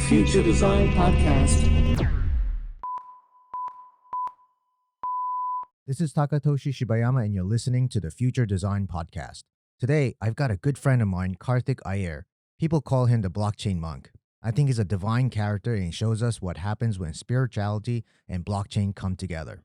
Future Design Podcast. This is Takatoshi Shibayama, and you're listening to the Future Design Podcast. Today, I've got a good friend of mine, Karthik Iyer. People call him the blockchain monk. I think he's a divine character, and he shows us what happens when spirituality and blockchain come together.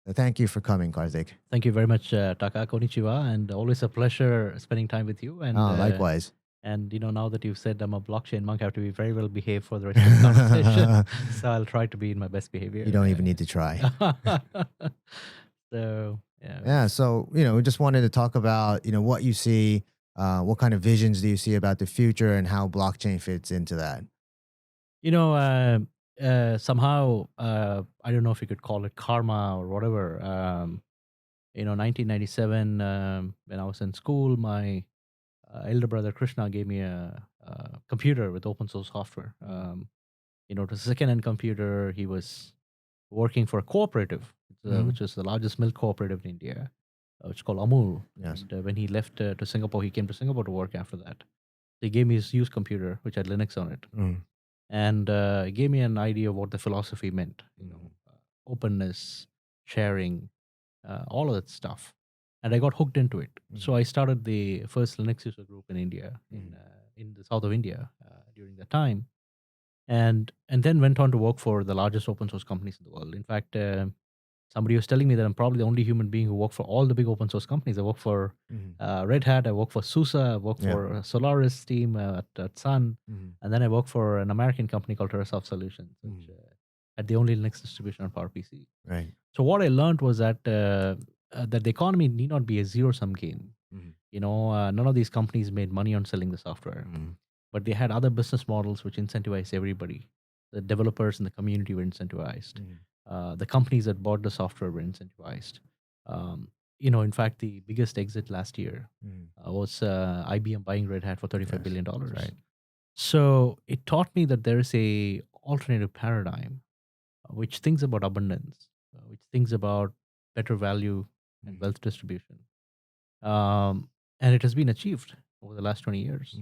So thank you for coming, Karthik. Thank you very much, Taka. Konnichiwa, and always a pleasure spending time with you. And Likewise. And now that you've said I'm a blockchain monk, I have to be very well behaved for the rest of the conversation. So I'll try to be in my best behavior. You don't even need to try. So yeah. Yeah. So, we just wanted to talk about, what you see, what kind of visions do you see about the future and how blockchain fits into that? Somehow, I don't know if you could call it karma or whatever. 1997, when I was in school, my elder brother Krishna gave me a computer with open source software. It was a second-hand computer. He was working for a cooperative, which is the largest milk cooperative in India. It's called Amul. Yes. And when he left to Singapore, he came to Singapore to work after that. He gave me his used computer, which had Linux on it. And it gave me an idea of what the philosophy meant, openness, sharing, all of that stuff. And I got hooked into it. So I started the first Linux user group in India, in the south of India during that time. And then went on to work for the largest open source companies in the world. In fact, somebody was telling me that I'm probably the only human being who worked for all the big open source companies. I worked for Red Hat, I worked for SUSE, I worked for Solaris team at Sun, and then I worked for an American company called Solutions, which had the only Linux distribution on PowerPC. Right. So what I learned was that that the economy need not be a zero-sum game. None of these companies made money on selling the software, but they had other business models which incentivized everybody. The developers and the community were incentivized. The companies that bought the software were incentivized. In fact, the biggest exit last year was IBM buying Red Hat for $35 billion. Right. So it taught me that there is a alternative paradigm which thinks about abundance, which thinks about better value and wealth distribution. And it has been achieved over the last 20 years.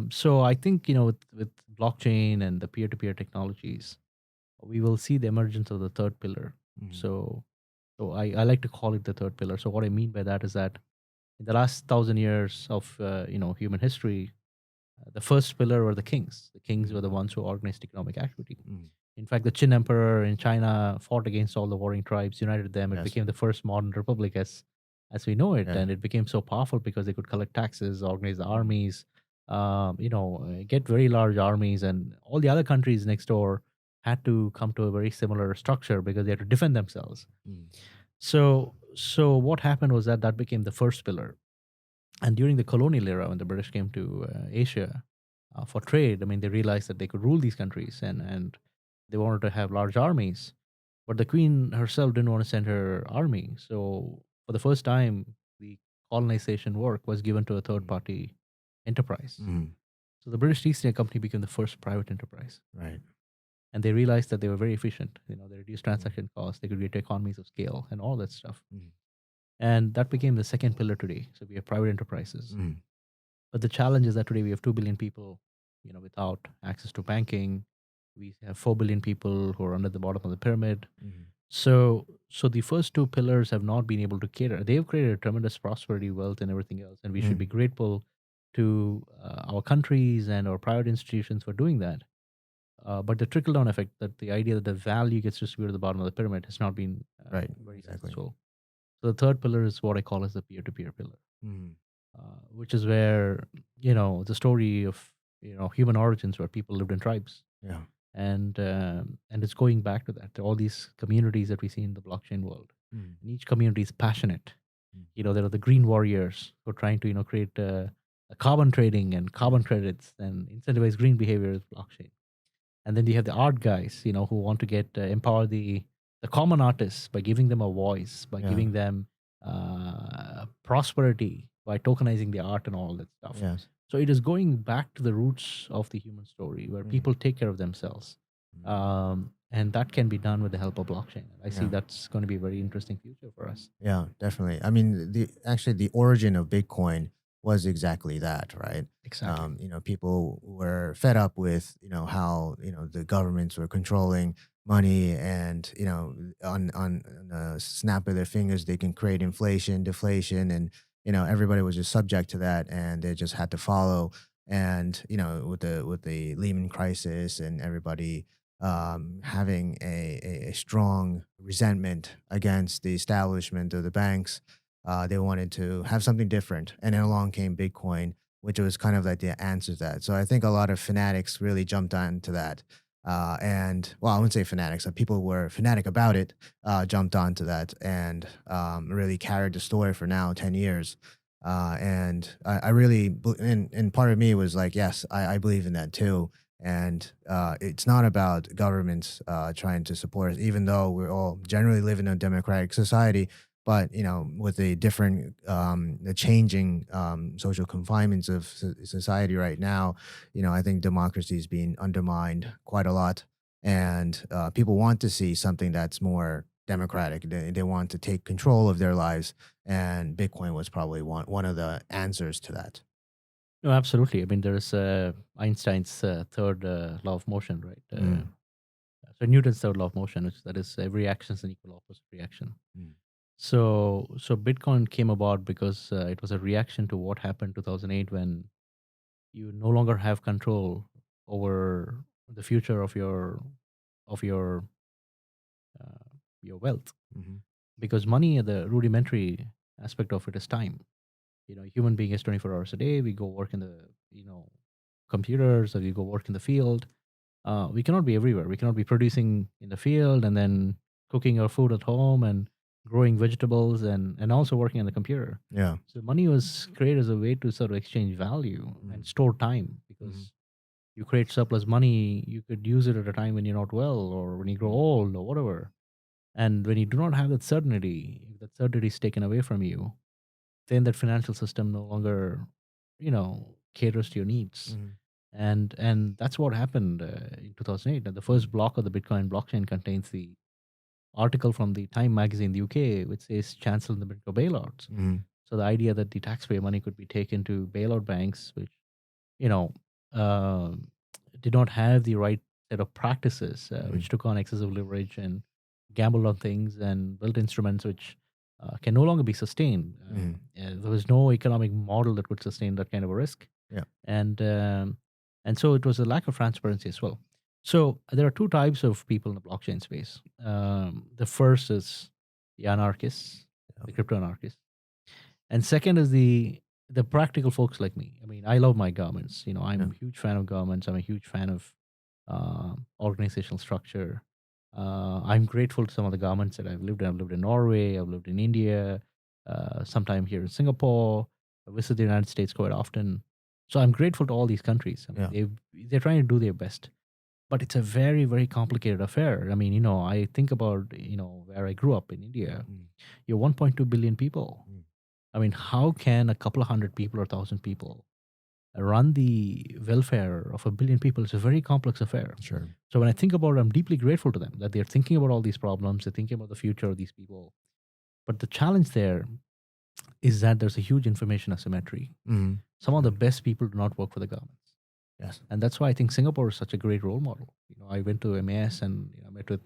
So I think, with blockchain and the peer-to-peer technologies, we will see the emergence of the third pillar. So I like to call it the third pillar. So what I mean by that is that in the last 1,000 years of human history, the first pillar were the kings. The kings were the ones who organized economic activity. In fact, the Qin Emperor in China fought against all the warring tribes, united them. It became the first modern republic as we know it, and it became so powerful because they could collect taxes, organize the armies, get very large armies, and all the other countries next door had to come to a very similar structure because they had to defend themselves. So what happened was that became the first pillar. And during the colonial era, when the British came to Asia for trade, they realized that they could rule these countries and they wanted to have large armies. But the queen herself didn't want to send her army. So for the first time, the colonization work was given to a third-party enterprise. So the British East India Company became the first private enterprise. Right. And they realized that they were very efficient. They reduced transaction costs. They could create economies of scale and all that stuff. And that became the second pillar today. So we have private enterprises. But the challenge is that today we have 2 billion people, without access to banking. We have 4 billion people who are under the bottom of the pyramid. So the first 2 pillars have not been able to cater. They have created a tremendous prosperity, wealth, and everything else. And we should be grateful to our countries and our private institutions for doing that. But the trickle-down effect, that the idea that the value gets distributed at the bottom of the pyramid, has not been very successful. So the third pillar is what I call as the peer-to-peer pillar, which is where, the story of, human origins, where people lived in tribes. Yeah. And it's going back to that. There are all these communities that we see in the blockchain world. And each community is passionate. There are the green warriors who are trying to, create a carbon trading and carbon credits and incentivize green behavior with blockchain. And then you have the art guys, who want to get empower the common artists by giving them a voice, by giving them prosperity, by tokenizing the art and all that stuff. Yes. So it is going back to the roots of the human story, where people take care of themselves. And that can be done with the help of blockchain. I see that's going to be a very interesting future for us. Yeah, definitely. The origin of Bitcoin was exactly that, right? Exactly. People were fed up with how the governments were controlling money, and on a snap of their fingers they can create inflation, deflation, and everybody was just subject to that, and they just had to follow. And with the Lehman crisis, and everybody having a strong resentment against the establishment of the banks. They wanted to have something different. And then along came Bitcoin, which was kind of like the answer to that. So I think a lot of fanatics really jumped onto that. And well, I wouldn't say fanatics, people who were fanatic about it, jumped onto that, and really carried the story for now 10 years. And I really, and part of me was like, yes, I believe in that too. And it's not about governments trying to support us, even though we're all generally living in a democratic society. But with the different, the changing social confinements of society right now, I think democracy is being undermined quite a lot, and people want to see something that's more democratic. They want to take control of their lives, and Bitcoin was probably one of the answers to that. No, absolutely. I mean, there's Einstein's third law of motion, right? Mm, So Newton's third law of motion, which that is every action is an equal opposite reaction. mm, So Bitcoin came about because it was a reaction to what happened 2008, when you no longer have control over the future of uh, your wealth, mhm, because money, the rudimentary aspect of it is time. Human being is 24 hours a day. We go work in the you know computers, or we go work in the field. We cannot be everywhere. We cannot be producing in the field and then cooking our food at home and growing vegetables and also working on the computer. yeah. So money was created as a way to sort of exchange value Mm, and store time, mhm, because you create surplus money, you could use it at a time when you're not well, or when you grow mm, old, or whatever. And when you do not have that certainty, if that certainty is taken away from you, then that financial system no longer, caters to your needs. mhm, And that's what happened in 2008. And the mm, first block of the Bitcoin blockchain contains the article from the Time magazine in the UK, which says chancellor in the brink of bailouts. mhm, So the idea that the taxpayer money could be taken to bail out banks, which you know um did not have the right set of practices, mhm, which took on excessive leverage and gambled on things and built instruments which can no longer be sustained. mhm, There was no economic model that would sustain that kind of a risk, yeah. and so it was a lack of transparency as well. So there are two types of people in the blockchain space. The first is the anarchists, Yeah. the crypto anarchists, and second is the practical folks like me. I mean, I love my governments. I'm Yeah. a huge fan of governments. I'm a huge fan of organizational structure. I'm grateful to some of the governments that I've lived in. I've lived in Norway. I've lived in India. Sometime here in Singapore. I visit the United States quite often. So I'm grateful to all these countries. I mean, Yeah. they're trying to do their best, but it's a very, very complicated affair. I mean, I think about where I grew up in India. Mm, You're 1.2 billion people. mm, I mean, how can a couple of hundred people or 1,000 people run the welfare of a billion people? It's a very complex affair. sure. So when I think about it, I'm deeply grateful to them that they're thinking about all these problems. They're thinking about the future of these people. But the challenge there is that there's a huge information asymmetry. Mhm, Some of sure. the best people do not work for the governments. Yes. And that's why I think Singapore is such a great role model. I went to MAS and met with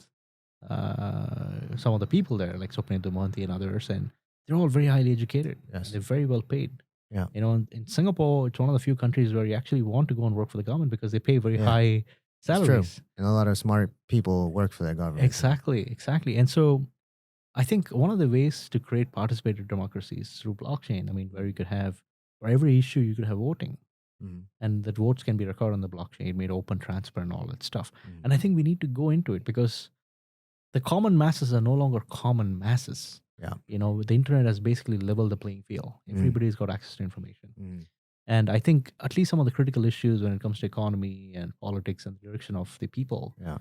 some of the people there, like Sopnetu Mohanty and others, and they're all very highly educated and Yes. they're very well paid. Yeah. In Singapore, it's one of the few countries where you actually want to go and work for the government because they pay very Yeah. high It's true. salaries. And a lot of smart people work for that government. Exactly. And so I think one of the ways to create participative democracies through blockchain, I mean, where you could have, for every issue, you could have voting, Mhm, and that votes can be recorded on the blockchain, made open, transparent, all that stuff. mhm, And I think we need to go into it because the common masses are no longer common masses. yeah. The internet has basically leveled the playing field. Mm, Everybody's got access to information. mm, And I think at least some of the critical issues when it comes to economy and politics and the direction of the people, yeah.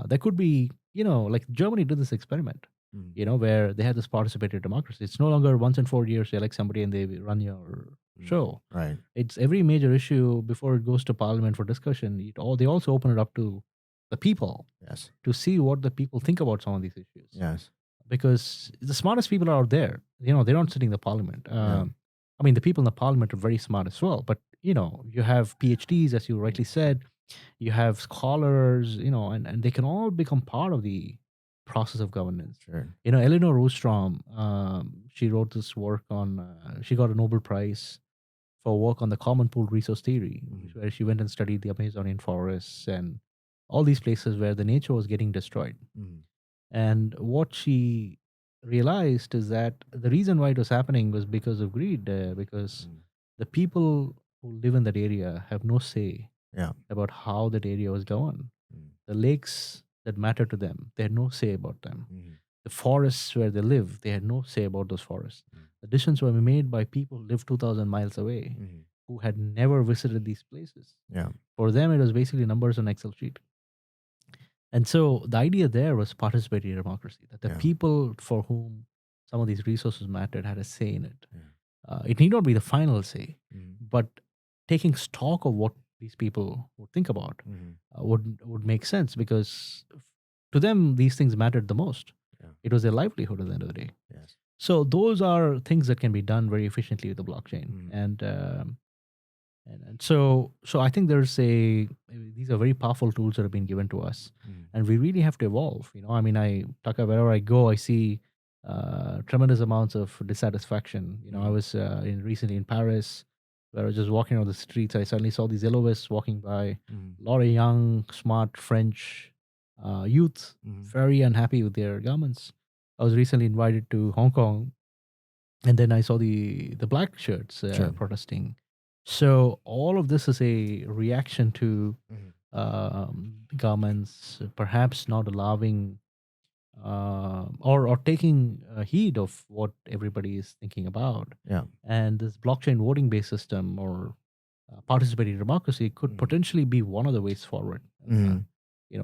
there could be, like Germany did this experiment, Mm, where they had this participatory democracy. It's no longer once in 4 years you elect somebody and they run your mm, show. right. It's every major issue before it goes to parliament for discussion. They also open it up to the people Yes. to see what the people think about some of these issues, Yes. because the smartest people are out there. They're not sitting in the parliament. Yeah. I mean, the people in the parliament are very smart as well, but you have PhDs, as you rightly said, you have scholars, and they can all become part of the process of governance. Sure. Eleanor Ostrom, she wrote this work on, she got a Nobel Prize for work on the common pool resource theory, where she went and studied the Amazonian forests and all these places where the nature was getting destroyed. And what she realized is that the reason why it was happening was because of greed, because the people who live in that area have no say Yeah. about how that area was governed. The lakes that matter to them, they had no say about them. The forests where they live, they had no say about those forests. The decisions were made by people who lived 2,000 miles away, who had never visited these places. Yeah. For them, it was basically numbers on Excel sheet. And so the idea there was participatory democracy, that the Yeah. people for whom some of these resources mattered had a say in it. It need not be the final say, but taking stock of what these people would think about would make sense, because to them these things mattered the most. Yeah. It was their livelihood at the end of the day. Yes. So those are things that can be done very efficiently with the blockchain, and so I think these are very powerful tools that have been given to us, and we really have to evolve. I mean, wherever I go, I see tremendous amounts of dissatisfaction. I was recently in Paris, where I was just walking on the streets. I suddenly saw these LOS walking by, a lot of young, smart French youth, very unhappy with their governments. I was recently invited to Hong Kong, and then I saw the black shirts Sure. protesting. So all of this is a reaction to governments perhaps not allowing or taking heed of what everybody is thinking about. Yeah. And this blockchain voting based system or participatory democracy could potentially be one of the ways forward.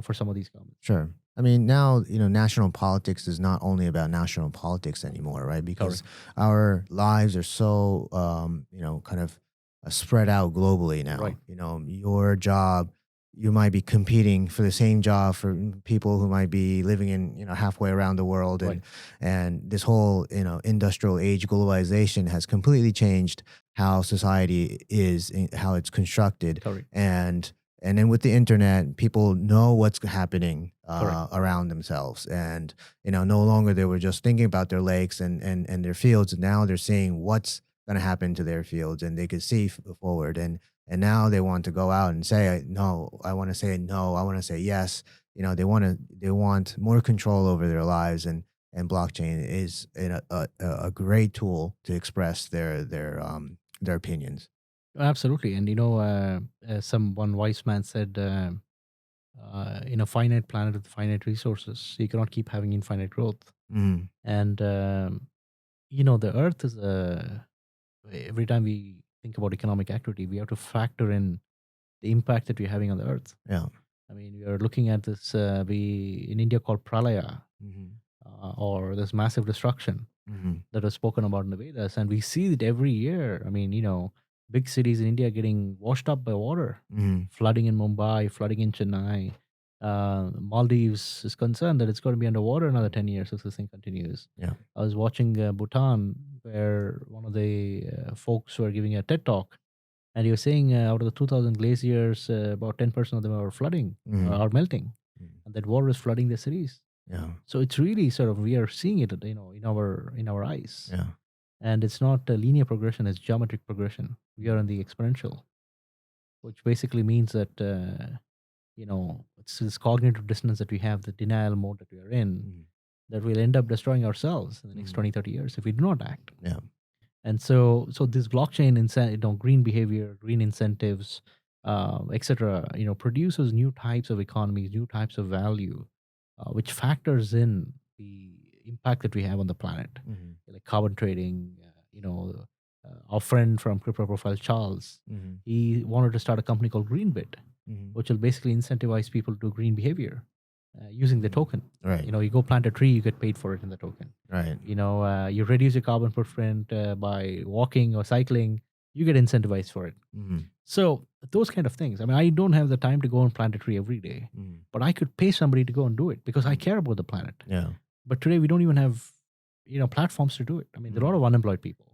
For some of these governments. Sure. I mean, now, national politics is not only about national politics anymore, right? Because our lives are so, kind of spread out globally now. Right. Your job, you might be competing for the same job for people who might be living in, halfway around the world. Right. And this whole, industrial age globalization has completely changed how society is, how it's constructed. Correct. And then with the internet, people know what's happening Correct. around themselves. And, no longer they were just thinking about their lakes and their fields. Now they're seeing what's going to happen to their fields, and they could see forward. And now they want to go out and say, no, I want to say no, I want to say yes. They want more control over their lives. And blockchain is a great tool to express their opinions. Absolutely. And one wise man said, in a finite planet with finite resources, you cannot keep having infinite growth. And the earth is every time we think about economic activity, we have to factor in the impact that we're having on the earth. Yeah. I mean, we are looking at this in India called pralaya, or this massive destruction that was spoken about in the Vedas, and we see it every year. I mean, big cities in India getting washed up by water, flooding in Mumbai, flooding in Chennai. Maldives is concerned that it's going to be underwater another 10 years if this thing continues. Yeah. I was watching Bhutan, where one of the folks were giving a TED talk, and he was saying out of the 2,000 glaciers, about 10% of them are flooding, are melting, and that water is flooding the cities. Yeah. So it's really sort of, we are seeing it, in our eyes. Yeah. And it's not a linear progression; it's geometric progression. We are in the exponential, which basically means that it's this cognitive dissonance that we have, the denial mode that we are in, that we'll end up destroying ourselves in the next 20, 30 years if we do not act. Yeah. And so this blockchain, green behavior, green incentives, etc., produces new types of economies, new types of value, which factors in the impact that we have on the planet, like carbon trading. Our friend from Crypto Profile, Charles, he wanted to start a company called Greenbit, which will basically incentivize people to do green behavior using the token. Right. You go plant a tree, you get paid for it in the token. Right. You reduce your carbon footprint by walking or cycling, you get incentivized for it. So those kind of things. I mean, I don't have the time to go and plant a tree every day, but I could pay somebody to go and do it because I care about the planet. Yeah. But today we don't even have, platforms to do it. I mean, there are a lot of unemployed people.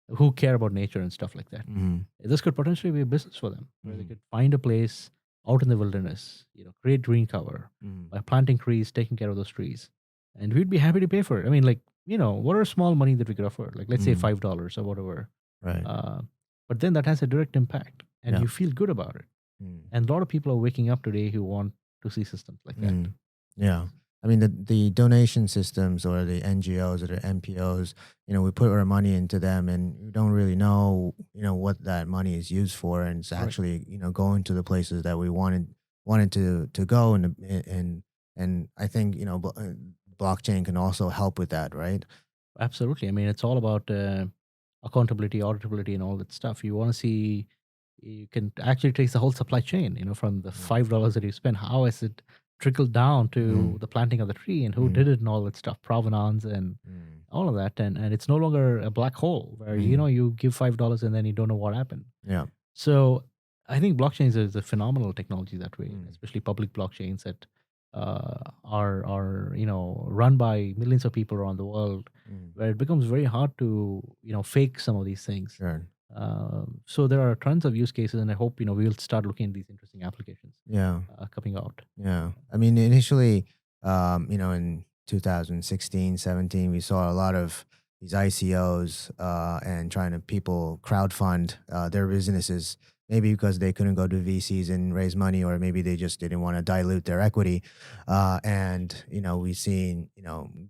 who care about nature and stuff like that. Mhm. This could potentially be a business for them, where they Mhm. could find a place out in the wilderness, create green cover Mhm. by planting trees, taking care of those trees, and we'd be happy to pay for it. I mean, like, what are small money that we could afford? Like, let's say Mhm. $5 or whatever. Right. Uh, but then that has a direct impact, and Yeah. you feel good about it. Mm. And a lot of people are waking up today who want to see systems like that. Mm. Yeah. I mean, the donation systems or the NGOs or the NPOs, we put our money into them and we don't really know, what that money is used for. And it's Right. actually, going to the places that we wanted to go. And I think, blockchain can also help with that, right? Absolutely. I mean, it's all about accountability, auditability, and all that stuff. You want to see, you can actually trace the whole supply chain, from the Mm. $5 that you spend, how has it trickled down to Mhm. the planting of the tree and who Mhm. did it and all that stuff, provenance and Mm. all of that. And it's no longer a black hole where, Mhm. you give $5 and then you don't know what happened. Yeah. So I think blockchains is a phenomenal technology that way, Mm. especially public blockchains that are run by millions of people around the world, Mm. where it becomes very hard to fake some of these things. Sure. So there are tons of use cases, and I hope we'll start looking at these interesting applications Yeah. coming out. Yeah. I mean, initially, in 2016, 17, we saw a lot of these ICOs and trying to people crowdfund their businesses, maybe because they couldn't go to VCs and raise money, or maybe they just didn't want to dilute their equity. We've seen,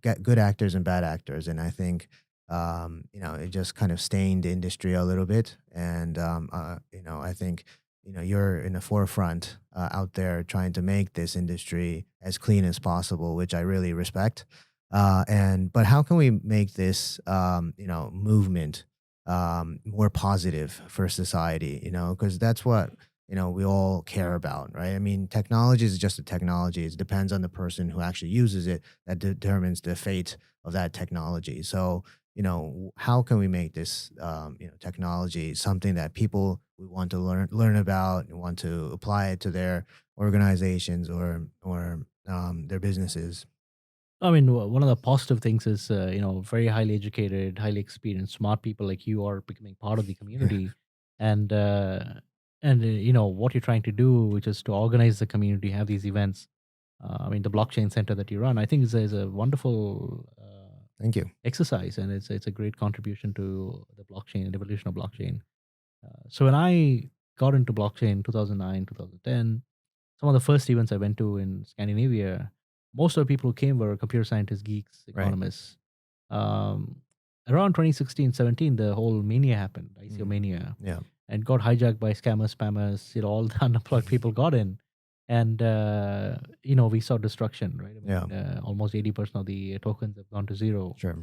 get good actors and bad actors. And I think, it just kind of stained the industry a little bit. And, I think you're in the forefront out there trying to make this industry as clean as possible, which I really respect. But how can we make this, movement more positive for society? Because that's what we all care about, right? I mean, technology is just a technology. It depends on the person who actually uses it that determines the fate of that technology. So how can we make this technology something that people we want to learn about and want to apply it to their organizations or their businesses? I mean, one of the positive things is, very highly educated, highly experienced, smart people like you are becoming part of the community, and what you're trying to do, which is to organize the community, have these events. I mean, the blockchain center that you run, I think is a wonderful Thank you. exercise, and it's a great contribution to the blockchain and evolution of blockchain. So when I got into blockchain 2009, 2010, some of the first events I went to in Scandinavia, most of the people who came were computer scientists, geeks, Right. economists. Um, Around 2016, 17, the whole mania happened, ICO Mm. mania, Yeah. and got hijacked by scammers, spammers. All the unemployed people got in, and we saw destruction. Right, I Yeah. mean, almost 80% of the tokens have gone to zero, Sure.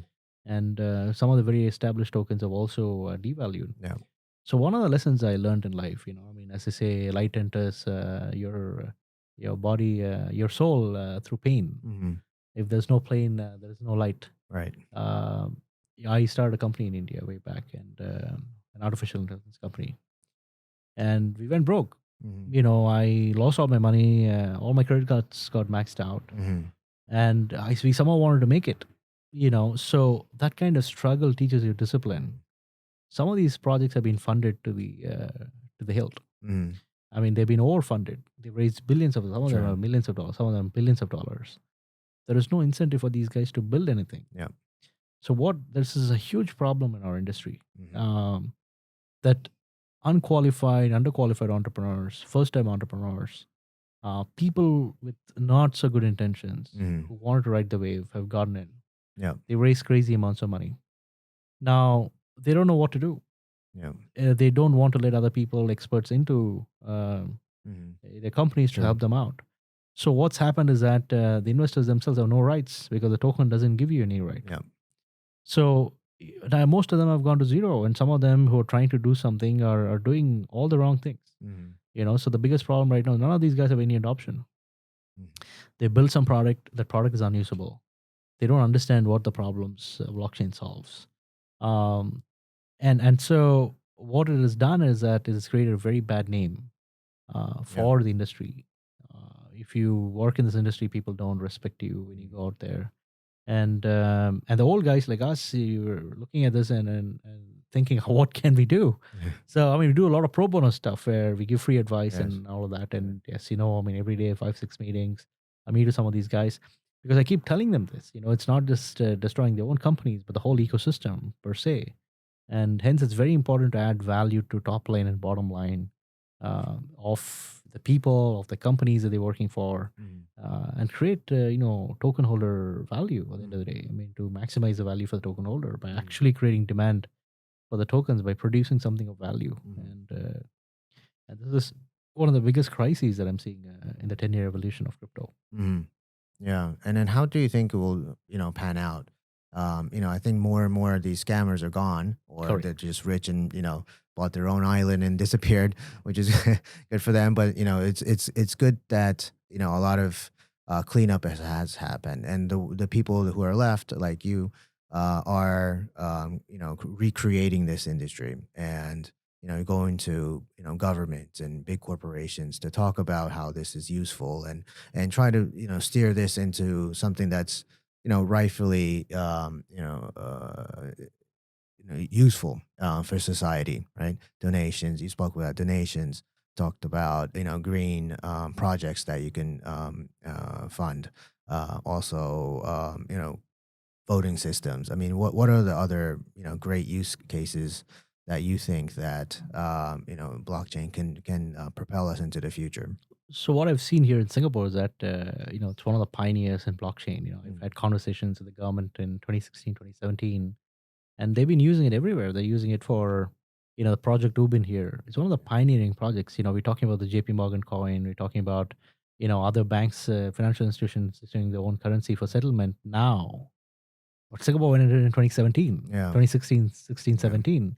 and some of the very established tokens have also devalued. Yeah. So one of the lessons I learned in life, I mean, as they say, light enters your body, your soul through pain. Hmm. If there's no pain, there is no light. Right. Um, I started a company in India way back, and an artificial intelligence company, and we went broke. Hmm. I lost all my money. All my credit cards got maxed out, Hmm. and we somehow wanted to make it. So that kind of struggle teaches you discipline. Some of these projects have been funded to the hilt. Hmm. I mean, they've been overfunded. They've raised billions of, some of them Sure. are millions of dollars, some of them billions of dollars. There is no incentive for these guys to build anything. Yeah. So this is a huge problem in our industry, Hmm. that unqualified, underqualified entrepreneurs, first-time entrepreneurs, people with not so good intentions Hmm. who wanted to ride the wave have gotten in. Yeah. They raise crazy amounts of money. Now they don't know what to do. Yeah. They don't want to let other people, experts, into Hmm. their companies to Sure. help them out. So what's happened is that the investors themselves have no rights because the token doesn't give you any right. Yeah. So now most of them have gone to zero, and some of them who are trying to do something are doing all the wrong things. Hmm. So the biggest problem right now, none of these guys have any adoption. Hmm. They build some product, that product is unusable. They don't understand what the problems blockchain solves. Um, and so what it has done is that it has created a very bad name for the industry. If you work in this industry, people don't respect you when you go out there. And the old guys like us, you're looking at this and thinking, what can we do? Yeah. So, I mean, we do a lot of pro bono stuff where we give free advice Yes. and all of that. And yes, I mean, every day, 5, 6 meetings, I meet with some of these guys because I keep telling them this. It's not just destroying their own companies, but the whole ecosystem per se. And hence, it's very important to add value to top line and bottom line of the people, of the companies that they're working for, and create, token holder value at the end of the day. I mean, to maximize the value for the token holder by actually creating demand for the tokens by producing something of value. And this is one of the biggest crises that I'm seeing in the 10-year evolution of crypto. Yeah. And then how do you think it will, pan out? I think more and more of these scammers are gone, or Correct. they're just rich and, bought their own island and disappeared, which is good for them. But, it's good that, a lot of cleanup has happened. And the people who are left, like you, are, recreating this industry and, going to, governments and big corporations to talk about how this is useful and try to, steer this into something that's, rightfully, useful for society, right? Donations. You spoke about donations. Talked about green projects that you can fund. Also, voting systems. I mean, what are the other great use cases that you think that blockchain can propel us into the future? So what I've seen here in Singapore is that it's one of the pioneers in blockchain. I've had conversations with the government in 2016, 2017, and they've been using it everywhere. They're using it for Project Ubin here. It's one of the pioneering projects. We're talking about the JP Morgan coin. We're talking about other banks, financial institutions issuing their own currency for settlement now. But Singapore went into it in 2017, Yeah. 2016, 16, 17.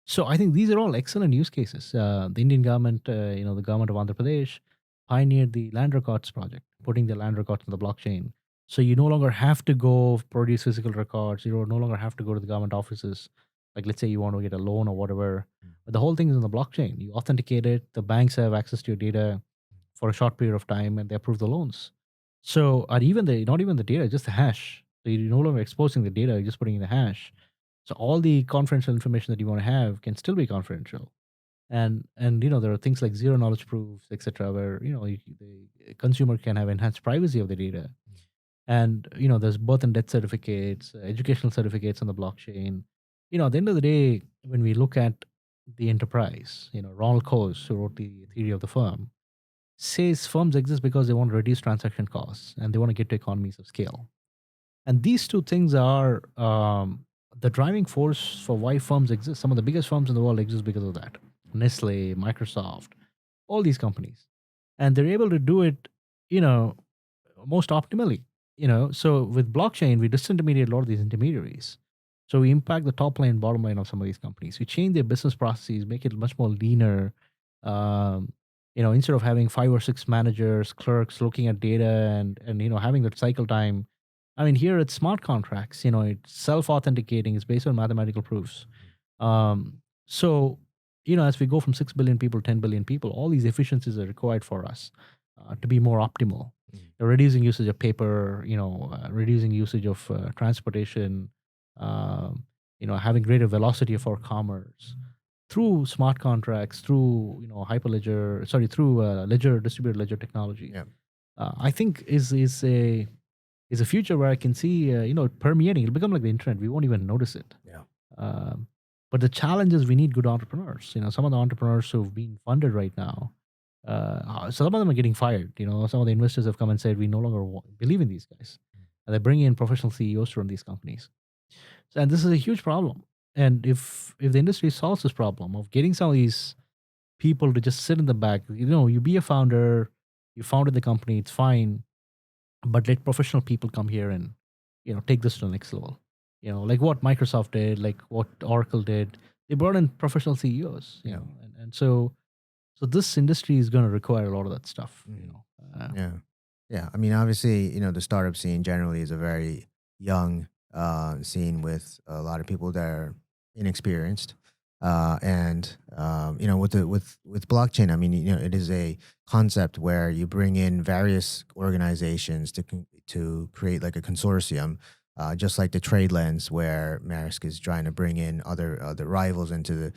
So I think these are all excellent use cases. The Indian government, the government of Andhra Pradesh pioneered the land records project, putting the land records on the blockchain. So you no longer have to go produce physical records. You no longer have to go to the government offices. Like, let's say you want to get a loan or whatever. But the whole thing is on the blockchain. You authenticate it. The banks have access to your data for a short period of time, and they approve the loans. So, or even not even the data, just the hash. So you're no longer exposing the data, you're just putting in the hash. So all the confidential information that you want to have can still be confidential. And there are things like zero knowledge proofs, etc., where the consumer can have enhanced privacy of the data. And there's birth and death certificates, educational certificates on the blockchain. At the end of the day, when we look at the enterprise, Ronald Coase, who wrote the theory of the firm, says firms exist because they want to reduce transaction costs and they want to get to economies of scale. And these two things are the driving force for why firms exist. Some of the biggest firms in the world exist because of that. Nestle, Microsoft, all these companies. And they're able to do it, most optimally. So with blockchain, we disintermediate a lot of these intermediaries. So we impact the top line, bottom line of some of these companies. We change their business processes, make it much more leaner. Instead of having 5 or 6 managers, clerks looking at data and having that cycle time. I mean, here it's smart contracts. It's self-authenticating. It's based on mathematical proofs. So, as we go from 6 billion people, 10 billion people, all these efficiencies are required for us to be more optimal. Reducing usage of paper, reducing usage of transportation, having greater velocity of our commerce through smart contracts, through through distributed ledger technology. Yeah. I think is a future where I can see it permeating. It'll become like the internet. We won't even notice it. Yeah. But the challenge is we need good entrepreneurs. Some of the entrepreneurs who've been funded right now, some of them are getting fired. Some of the investors have come and said we no longer believe in these guys, and they bring in professional CEOs to run these companies. And this is a huge problem. And if the industry solves this problem of getting some of these people to just sit in the back, you be a founder, you founded the company, it's fine, but let professional people come here and take this to the next level. Like what Microsoft did, like what Oracle did. They brought in professional CEOs. And so this industry is going to require a lot of that stuff. Yeah. I mean, obviously, the startup scene generally is a very young scene with a lot of people that are inexperienced. And with blockchain, I mean, it is a concept where you bring in various organizations to create like a consortium just like the trade lens, where Maersk is trying to bring in other rivals into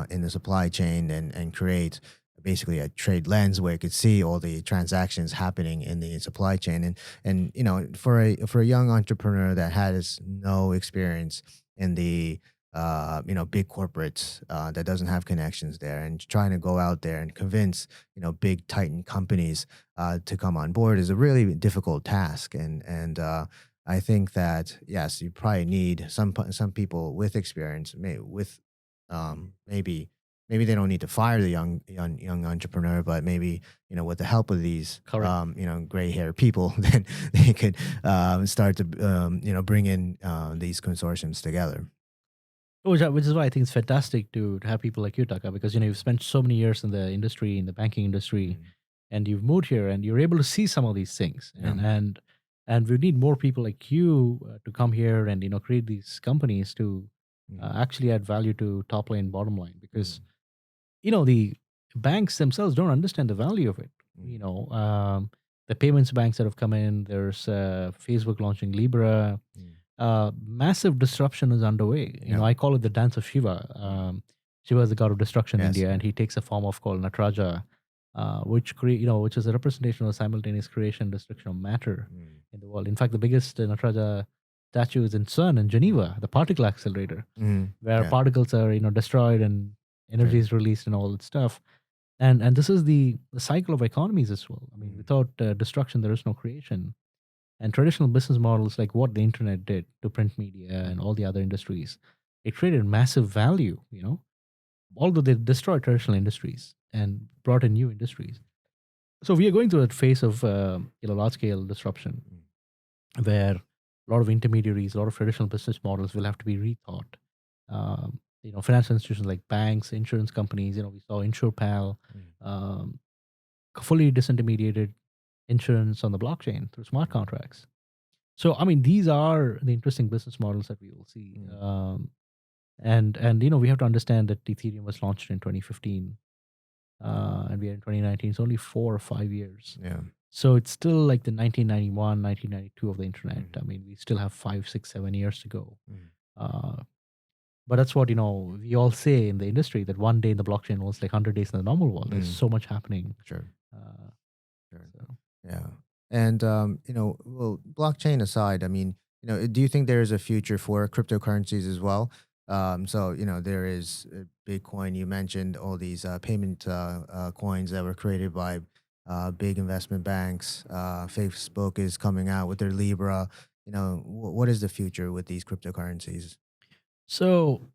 in the supply chain and create basically a trade lens where you could see all the transactions happening in the supply chain. And for a young entrepreneur that has no experience in the big corporates, that doesn't have connections there, and trying to go out there and convince big titan companies to come on board is a really difficult task. And I think that yes, you probably need some people with experience, maybe they don't need to fire the young entrepreneur, but maybe with the help of these Correct. gray hair people, then they could start to bring in these consortiums together. Which is why I think it's fantastic to have people like you, Taka, because you've spent so many years in the industry, in the banking industry, Mm. and you've moved here, and you're able to see some of these things. Yeah. And we need more people like you to come here and create these companies to Mm. actually add value to top line, bottom line, because Mm. the banks themselves don't understand the value of it. The payments banks that have come in, there's Facebook launching Libra. Massive disruption is underway. Yeah. I call it the dance of Shiva. Shiva is the god of destruction in Yes. India, and he takes a form of called Nataraja, which is a representation of simultaneous creation and destruction of matter in the world. In fact, the biggest Nataraja statue is in CERN in Geneva, the particle accelerator, where Yeah. particles are destroyed and energy is released and all that stuff. And this is the cycle of economies as well. I mean, without destruction, there is no creation. And traditional business models, like what the internet did to print media and all the other industries, it created massive value. Although they destroyed traditional industries and brought in new industries. So we are going through a phase of large scale disruption, where a lot of intermediaries, a lot of traditional business models will have to be rethought. Financial institutions like banks, insurance companies. We saw InsurePal, fully disintermediated insurance on the blockchain through smart contracts. So, I mean, these are the interesting business models that we will see. And we have to understand that Ethereum was launched in 2015, and we are in 2019. It's only 4 or 5 years. Yeah. So it's still like the 1991, 1992 of the internet. I mean, we still have 5, 6, 7 years to go. But that's what, we all say in the industry, that one day in the blockchain was like 100 days in the normal world. There's so much happening. Sure. Sure. Yeah. And well, blockchain aside, I mean, do you think there is a future for cryptocurrencies as well? So there is Bitcoin. You mentioned all these payment coins that were created by big investment banks. Facebook is coming out with their Libra. What is the future with these cryptocurrencies? So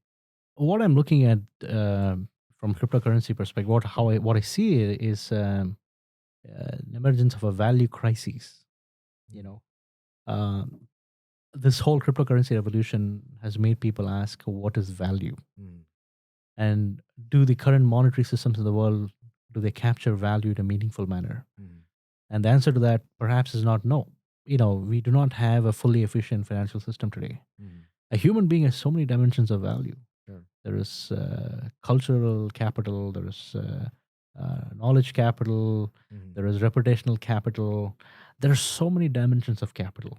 what I'm looking at from cryptocurrency perspective, what I see is an emergence of a value crisis. Um, this whole cryptocurrency revolution has made people ask, what is value? And do the current monetary systems in the world, do they capture value in a meaningful manner? And the answer to that perhaps is not no. We do not have a fully efficient financial system today. A human being has so many dimensions of value. Sure. There is cultural capital, there is knowledge capital, there is reputational capital. There are so many dimensions of capital,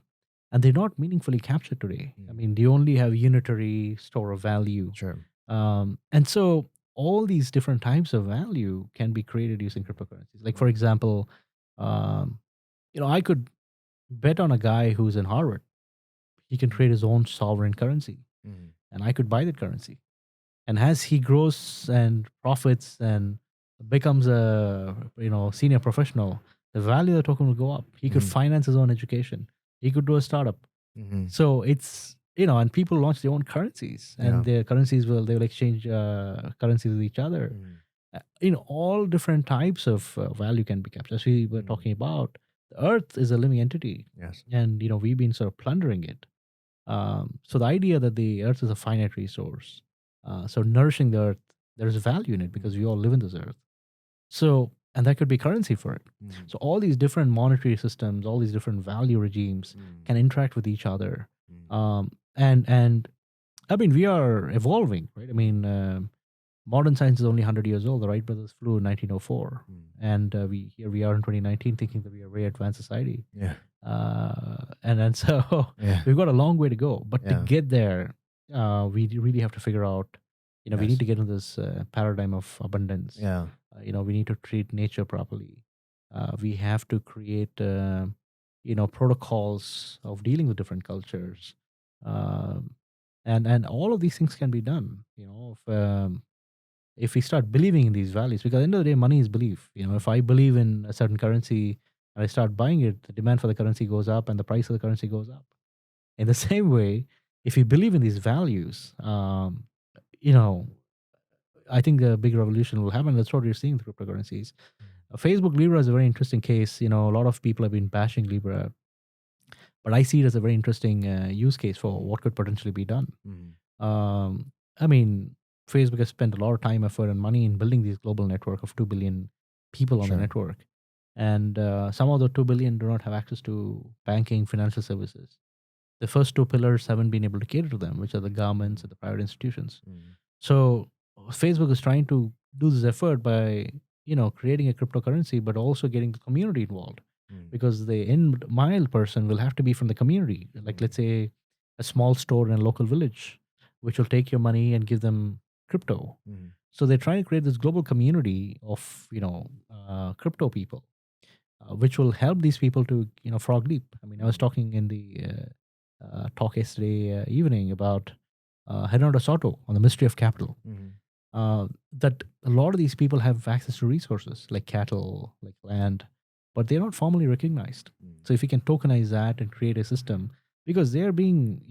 and they're not meaningfully captured today. I mean, they only have unitary store of value. Sure. And so all these different types of value can be created using cryptocurrencies. Like, for example, I could bet on a guy who's in Harvard. He can create his own sovereign currency, and I could buy that currency. And as he grows and profits and becomes a senior professional, the value of the token will go up. He could finance his own education. He could do a startup. So it's and people launch their own currencies, and their currencies they will exchange currencies with each other. All different types of value can be captured. As we were talking about, the Earth is a living entity. Yes. And we've been sort of plundering it. So the idea that the Earth is a finite resource, so nourishing the Earth, there's value in it because we all live in this Earth. So, and that could be currency for it. So all these different monetary systems, all these different value regimes can interact with each other. And I mean, we are evolving, right? I mean, modern science is only 100 years old. The Wright brothers flew in 1904, and we are in 2019 thinking that we are a very advanced society. Yeah. And so Yeah. we've got a long way to go. But to Yeah. get there, really have to figure out, we Yes. need to get into this paradigm of abundance. Yeah. We need to treat nature properly. We have to create, protocols of dealing with different cultures. Um, and all of these things can be done, if we start believing in these values, because at the end of the day, money is belief. If I believe in a certain currency and I start buying it, the demand for the currency goes up and the price of the currency goes up. In the same way, if you believe in these values, you know, I think a big revolution will happen. That's what we're seeing through cryptocurrencies. Facebook Libra is a very interesting case. A lot of people have been bashing Libra, but I see it as a very interesting use case for what could potentially be done. Mhm. Um, I mean, Facebook has spent a lot of time, effort, and money in building this global network of 2 billion people on the Sure. network. And some of the 2 billion do not have access to banking, financial services. The first two pillars haven't been able to cater to them, which are the governments and the private institutions. Mhm. So Facebook is trying to do this effort by, creating a cryptocurrency, but also getting the community involved, Mhm. because the end mile person will have to be from the community. Like, let's say a small store in a local village, which will take your money and give them crypto. Mhm. So they're trying to create this global community of, crypto people, which will help these people to, frog leap. I mean, I was Mhm. talking in the talk yesterday evening about Hernando Soto on the mystery of capital. Mhm. That a lot of these people have access to resources like cattle, like land, but they're not formally recognized. Mhm. So if you can tokenize that and create a system, because they're being,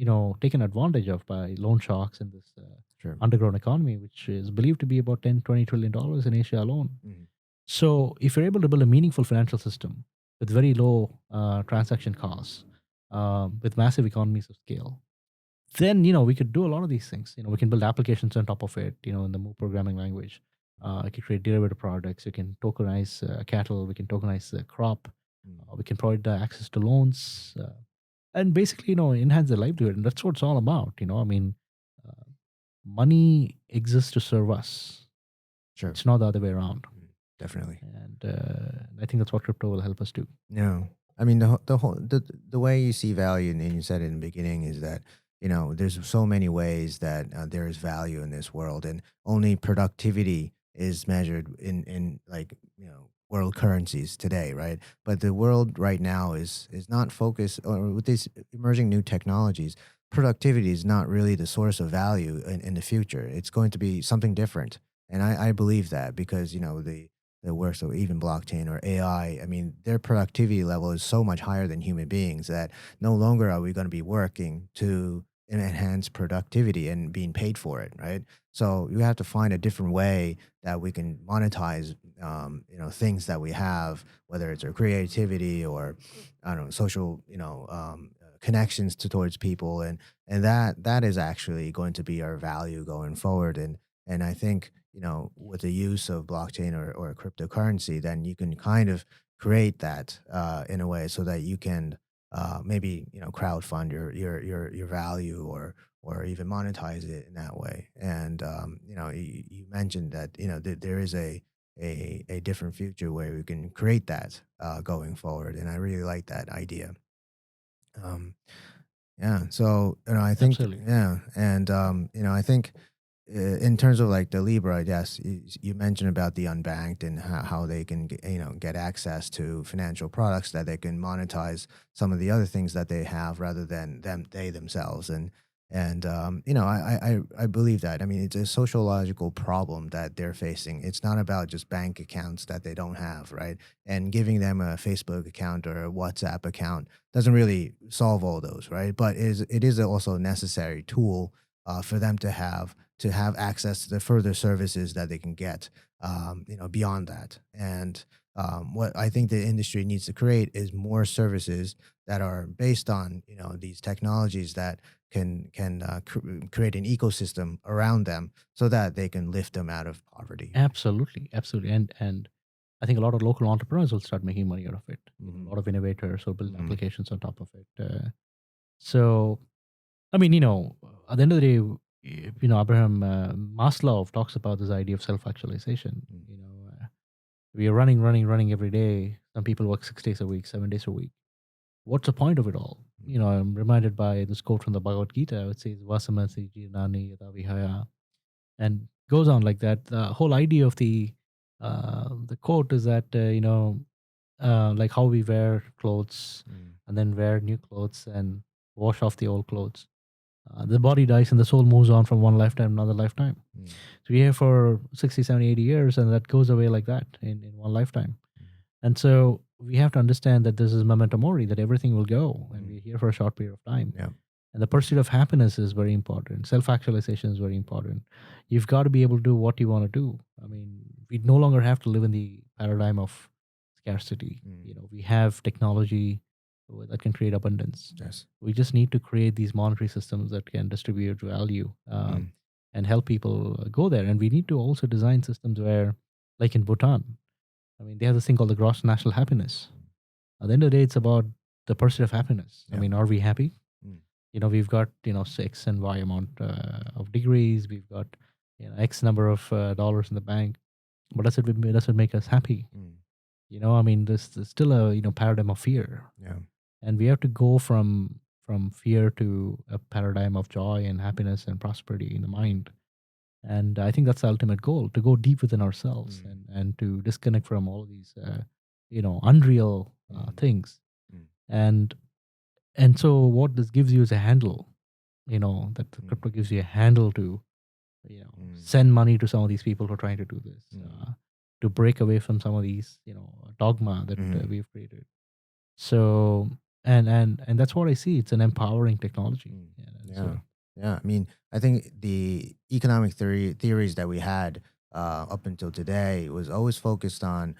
taken advantage of by loan sharks in this Sure. underground economy, which is believed to be about 10, $20 trillion in Asia alone. Mhm. So if you're able to build a meaningful financial system with very low transaction costs, with massive economies of scale, then we could do a lot of these things. We can build applications on top of it. In the Move programming language, I can create derivative products. We can tokenize cattle. We can tokenize crop. Mhm. We can provide access to loans, and basically, enhance their livelihood. And that's what it's all about. I mean, uh, money exists to serve us. Sure. It's not the other way around. Mhm. Definitely. And I think that's what crypto will help us do. No, I mean the way you see value, and you said it in the beginning, is that there's so many ways that there is value in this world, and only productivity is measured in like world currencies today, right? But the world right now is not focused, or with these emerging new technologies. Productivity is not really the source of value in the future. It's going to be something different, and I believe that because the works of even blockchain or AI, I mean, their productivity level is so much higher than human beings that no longer are we going to be working to enhance productivity and being paid for it, right? So you have to find a different way that we can monetize, things that we have, whether it's our creativity or I don't know, social, connections towards people, and that is actually going to be our value going forward, and I think, with the use of blockchain or cryptocurrency, then you can kind of create that in a way so that you can maybe crowdfund your value or even monetize it in that way. And you mentioned that there is a different future where we can create that going forward, and I really like that idea. Um, yeah, so I think Absolutely. yeah, and I think in terms of like the Libra, yes, you mentioned about the unbanked and how they can get access to financial products that they can monetize some of the other things that they have rather than they themselves. And I believe that. I mean, it's a sociological problem that they're facing. It's not about just bank accounts that they don't have, right? And giving them a Facebook account or a WhatsApp account doesn't really solve all those, right? But it is also a necessary tool for them to have access to the further services that they can get, beyond that. And what I think the industry needs to create is more services that are based on these technologies that can create an ecosystem around them so that they can lift them out of poverty. Absolutely, absolutely, and I think a lot of local entrepreneurs will start making money out of it. A Hmm. lot of innovators will build Hmm. applications on top of it. So, I mean, at the end of the day, Abraham Maslow talks about this idea of self-actualization. We are running every day. Some people work 6 days a week, 7 days a week. what's the point of it all? I'm reminded by this quote from the Bhagavad Gita. It says, Vasamasi jirnani yada vihaya, and goes on like that. The whole idea of the quote is that, like how we wear clothes and then wear new clothes and wash off the old clothes. The body dies and the soul moves on from one lifetime to another lifetime. So we're here for 60, 70, 80 years, and that goes away like that in one lifetime. And so we have to understand that this is memento mori, that everything will go, and we're here for a short period of time. Yeah. And the pursuit of happiness is very important. Self-actualization is very important. You've got to be able to do what you want to do. I mean, we no longer have to live in the paradigm of scarcity. We have technology that can create abundance. Yes. We just need to create these monetary systems that can distribute value and help people go there. And we need to also design systems where, like in Bhutan, I mean, they have this thing called the gross national happiness. At the end of the day, it's about the pursuit of happiness. I mean, are we happy? We've got, X and Y amount of degrees. We've got, X number of dollars in the bank. But does it make us happy? I mean, there's still a, paradigm of fear. Yeah. And we have to go from fear to a paradigm of joy and happiness and prosperity in the mind. And I think that's the ultimate goal, to go deep within ourselves and to disconnect from all of these, unreal things. And so what this gives you is a handle, that the crypto gives you a handle to, send money to some of these people who are trying to do this, to break away from some of these, dogma that we've created. So, and that's what I see. It's an empowering technology. Yeah. I mean, I think the economic theories that we had up until today was always focused on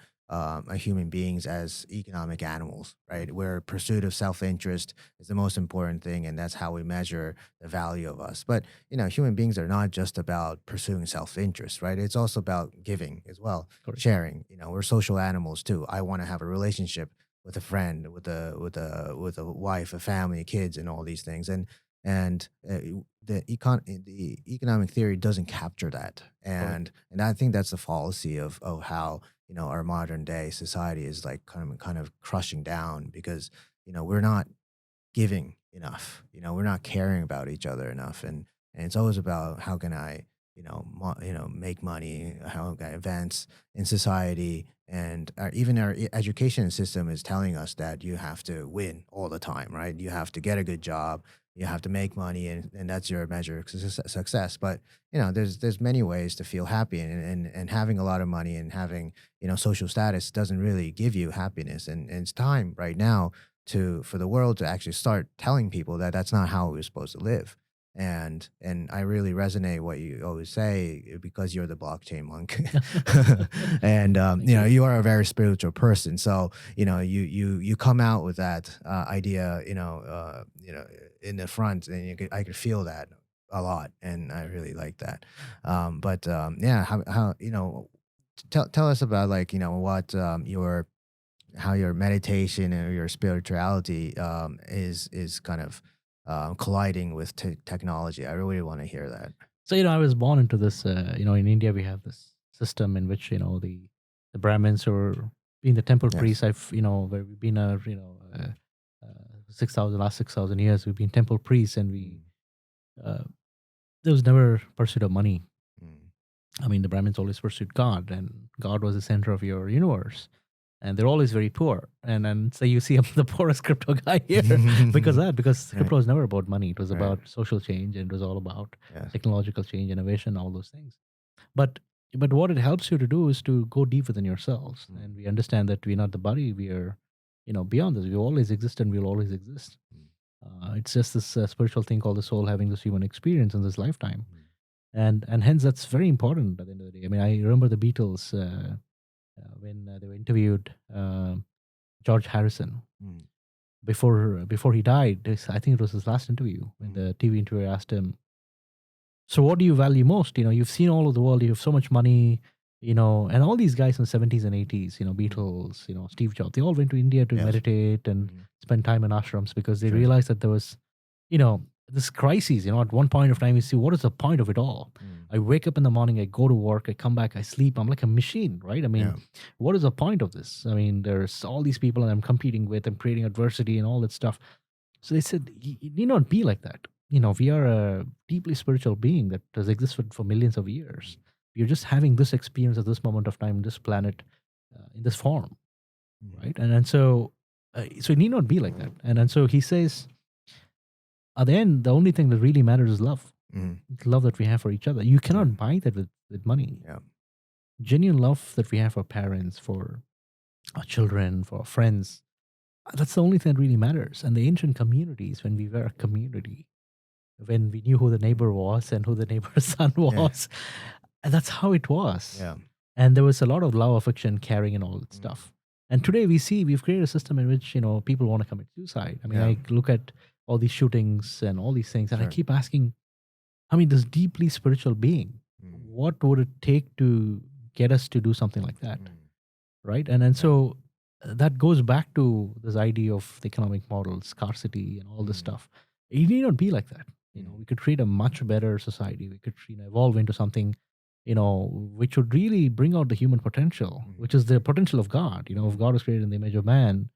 human beings as economic animals, right? Where pursuit of self-interest is the most important thing, and that's how we measure the value of us. But human beings are not just about pursuing self-interest, right? It's also about giving as well, sharing. We're social animals too. I want to have a relationship with a friend, with a wife, a family, kids, and all these things, and the economic theory doesn't capture that, and I think that's the fallacy of how our modern day society is like kind of crushing down, because we're not giving enough, we're not caring about each other enough, and it's always about how can I make money, how can I advance in society, and even our education system is telling us that you have to win all the time, right? You have to get a good job, you have to make money, and that's your measure of success. But there's many ways to feel happy, and having a lot of money and having social status doesn't really give you happiness, and it's time right now for the world to actually start telling people that that's not how we're supposed to live. And I really resonate what you always say, because you're the blockchain monk, and you are a very spiritual person. So you come out with that idea, in the front, and I could feel that a lot, and I really like that. Yeah, how tell us about, like, what your how your meditation or your spirituality is kind of colliding with technology. I really want to hear that. So, I was born into this, in India, we have this system in which, the Brahmins or being the temple priests, where we've been, 6,000 years, we've been temple priests, and there was never pursuit of money. I mean, the Brahmins always pursued God, and God was the center of your universe. And they're always very poor. And so you see I'm the poorest crypto guy here because of that, because crypto was never about money. It was about social change, and it was all about technological change, innovation, all those things. But what it helps you to do is to go deep within yourselves. And we understand that we're not the body. We are, beyond this. We always exist, and we'll always exist. It's just this spiritual thing called the soul having this human experience in this lifetime. And hence that's very important at the end of the day. I mean, I remember the Beatles, when they were interviewed George Harrison before he died. I think it was his last interview, when the TV interviewer asked him, "So what do you value most? You've seen all of the world. You have so much money, and all these guys in the 70s and 80s, Beatles, Steve Jobs, they all went to India to meditate and spend time in ashrams, because they realized that there was, this crisis. At one point of time, you see what is the point of it all? I wake up in the morning, I go to work, I come back, I sleep. I'm like a machine, right? I mean, Yeah. what is the point of this? I mean, there's all these people that I'm competing with, I'm creating adversity and all that stuff. So they said, it need not be like that. We are a deeply spiritual being that has existed for millions of years. We're just having this experience at this moment of time, this planet, in this form, right? And so it need not be like that. And so he says, at the end, the only thing that really matters is love. The love that we have for each other. You cannot buy that with money. Yeah. Genuine love that we have for parents, for our children, for our friends. That's the only thing that really matters. And the ancient communities, when we were a community, when we knew who the neighbor was and who the neighbor's son was, and that's how it was. Yeah. And there was a lot of love, affection, caring, and all that stuff. And today we've created a system in which people want to commit suicide. I mean, Yeah. I look at all these shootings and all these things, and I Sure. keep asking, I mean, this deeply spiritual being, what would it take to get us to do something like that, right? And so that goes back to this idea of the economic model, scarcity, and all this stuff. It need not be like that. We could create a much better society. We could evolve into something, which would really bring out the human potential, which is the potential of God. If God was created in the image of man,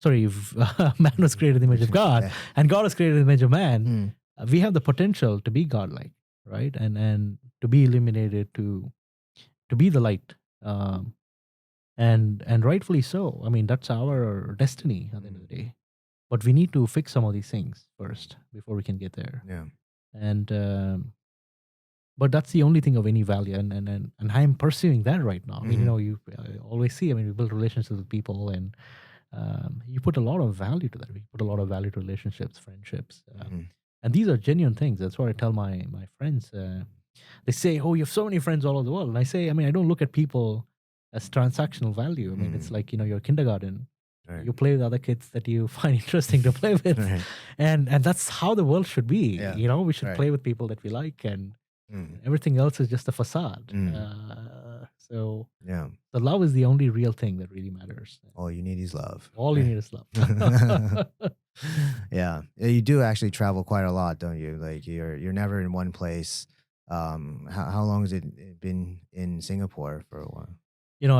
if man was created in the image of God, Yeah. and God was created in the image of man, we have the potential to be godlike, right? And to be illuminated, to be the light, and rightfully so. I mean, that's our destiny at the end of the day. But we need to fix some of these things first before we can get there. Yeah. And but that's the only thing of any value, and I'm pursuing that right now. I mean, you always see. I mean, we build relationships with people, and you put a lot of value to that. We put a lot of value to relationships, friendships, and these are genuine things. That's what I tell my friends. They say, "Oh, you have so many friends all over the world," and I say, I mean, I don't look at people as transactional value. I mean, it's like you're kindergarten. Right. You play with other kids that you find interesting to play with, Right. and that's how the world should be. Yeah. We should Right. play with people that we like, and everything else is just a facade. So Yeah. the love is the only real thing that really matters. All you need is love. All you need is love. Yeah. You do actually travel quite a lot, don't you? Like you're never in one place. How long has it been in Singapore for a while?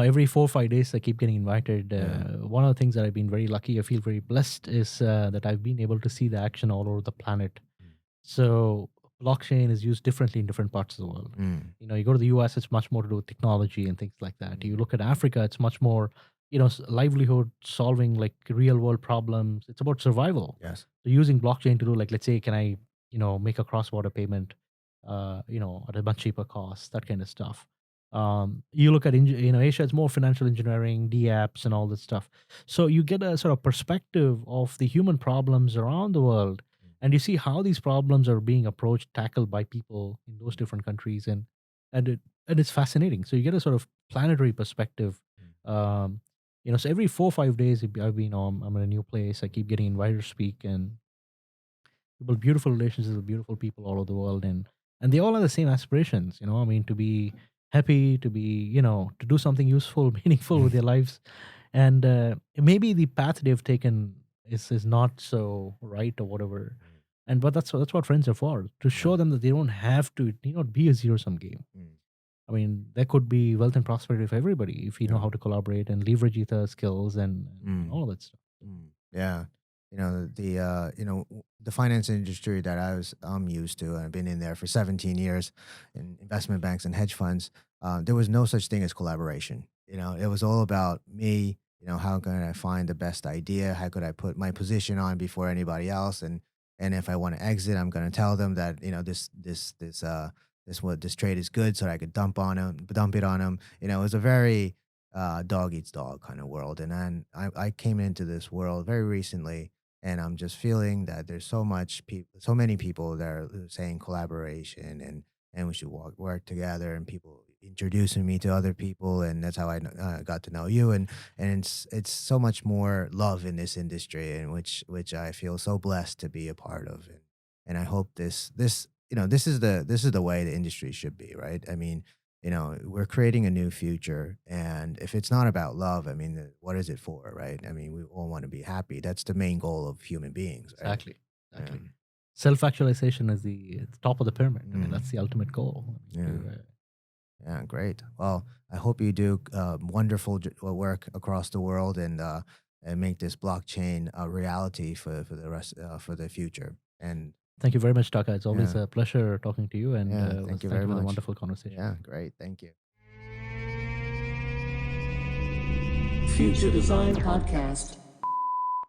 Every 4 or 5 days, I keep getting invited. Yeah. One of the things that I've been very lucky, I feel very blessed, is that I've been able to see the action all over the planet. So blockchain is used differently in different parts of the world. You go to the US, it's much more to do with technology and things like that. You look at Africa, it's much more, livelihood, solving like real world problems. It's about survival. Yes. So using blockchain to do, like, let's say, can I, make a cross-border payment, at a much cheaper cost, that kind of stuff. You look at Asia, it's more financial engineering, DApps, and all this stuff. So you get a sort of perspective of the human problems around the world, and you see how these problems are being approached, tackled by people in those different countries, and it's fascinating. So you get a sort of planetary perspective. So every 4 or 5 days, I've been I'm in a new place. I keep getting invited to speak, and we build beautiful relationships with beautiful people all over the world, and they all have the same aspirations. I mean, to be happy, to be to do something useful, meaningful with their lives, and maybe the path they've taken is not so right or whatever. And but that's what friends are for, to show them that they don't have to. It need not be a zero sum game. I mean, there could be wealth and prosperity for everybody if you know how to collaborate and leverage each other's skills and all of that stuff. Yeah. The finance industry that I'm used to, and I've been in there for 17 years in investment banks and hedge funds. There was no such thing as collaboration. It was all about me. How can I find the best idea? How could I put my position on before anybody else? And if I want to exit, I'm going to tell them that this trade is good, so I could dump it on them. It was a very dog eats dog kind of world. And then I came into this world very recently, and I'm just feeling that there's so many people that are saying collaboration, and we should work together, and people introducing me to other people, and that's how I got to know you, and it's so much more love in this industry, and which I feel so blessed to be a part of, and I hope this is the way the industry should be, right? I mean, we're creating a new future. And if it's not about love, I mean, what is it for, right? I mean, we all want to be happy. That's the main goal of human beings, right? Exactly. Yeah. self-actualization is the top of the pyramid. I mean, that's the ultimate goal. Yeah, great. Well, I hope you do wonderful work across the world and make this blockchain a reality for the rest for the future. And Thank you very much, Taka. It's always Yeah. a pleasure talking to you, and thank you thank very you for the much. wonderful conversation. Yeah, great. Thank you. Future Design Podcast.